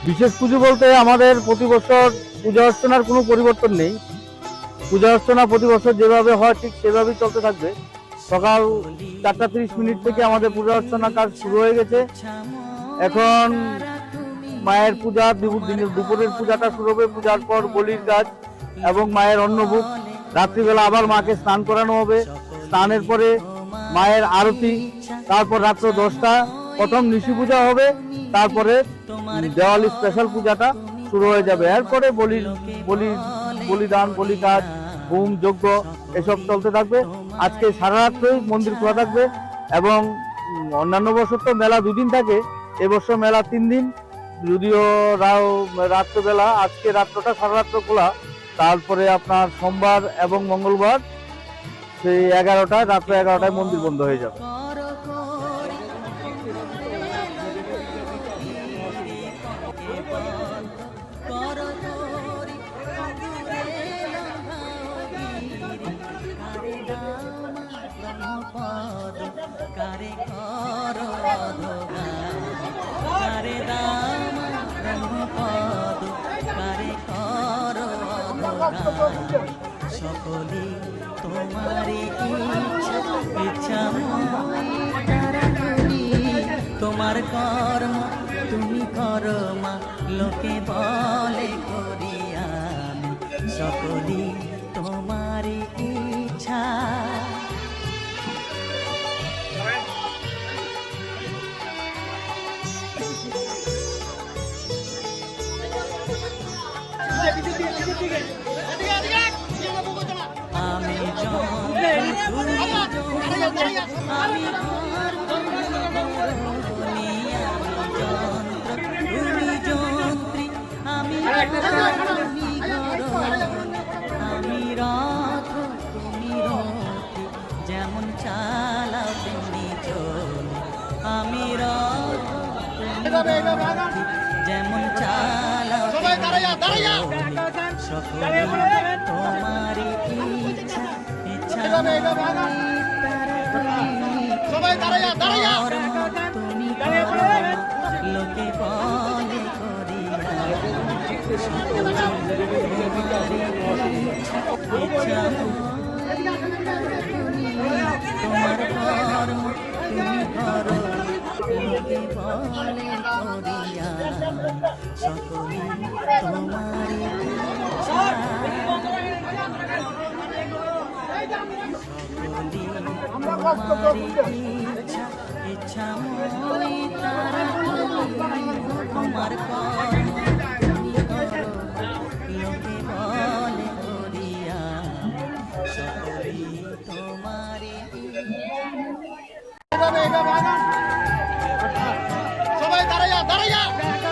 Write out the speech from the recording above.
বিশেষ পুজো বলতে আমাদের প্রতি বছর পূজা অর্চনার কোনো পরিবর্তন নেই। পূজা অর্চনা প্রতি বছর যেভাবে হয় ঠিক সেভাবেই চলতে থাকবে। সকাল 4:30 থেকে আমাদের পূজা অর্চনা কাজ শুরু হয়ে গেছে। এখন মায়ের পূজা, দুপুরের পূজাটা শুরু হবে। পূজার পর বলির কাজ এবং মায়ের অন্নভোগ। রাত্রিবেলা আবার মাকে স্নান করানো হবে। স্নানের পরে মায়ের আরতি, তারপর রাত্র 10টা প্রথম নিশি পূজা হবে, তারপরে দেওয়ালি স্পেশাল পূজাটা শুরু হয়ে যাবে। এরপরে বলিদান, বলি কাজ, হোম যজ্ঞ এসব চলতে থাকবে। আজকে সারা রাত্রই মন্দির খোলা থাকবে এবং অন্যান্য বছর তো মেলা 2 দিন থাকে, এবছর মেলা 3 দিন। যদিও রাত্রবেলা, আজকে রাত্রটা সারা রাত্র খোলা। তারপরে আপনার সোমবার এবং মঙ্গলবার সেই 11টায়, রাত্র 11টায় মন্দির বন্ধ হয়ে যাবে। সকলে তোমারি ইচ্ছা তোমার কর্ম তুমি করো মা, লোকে বলে করি আমি। সকলে তোমারি ইচ্ছা। আমি রথ তুমি রথি, যেমন চালাও তুমি চলি। আমি রথ তুমি রথি, যেমন চালাও সকলে তোমারি ইচ্ছা তুমি লোকে বলে করিয়া। তোমার কর্ম তুমি করো, লোকে বলে করিয়া। সকলে তোমারি ইচ্ছা। ইচ্ছা মই তারা তোমার কর্ম তুমি করো, লোকে বলে করিয়া। সকলে তোমারি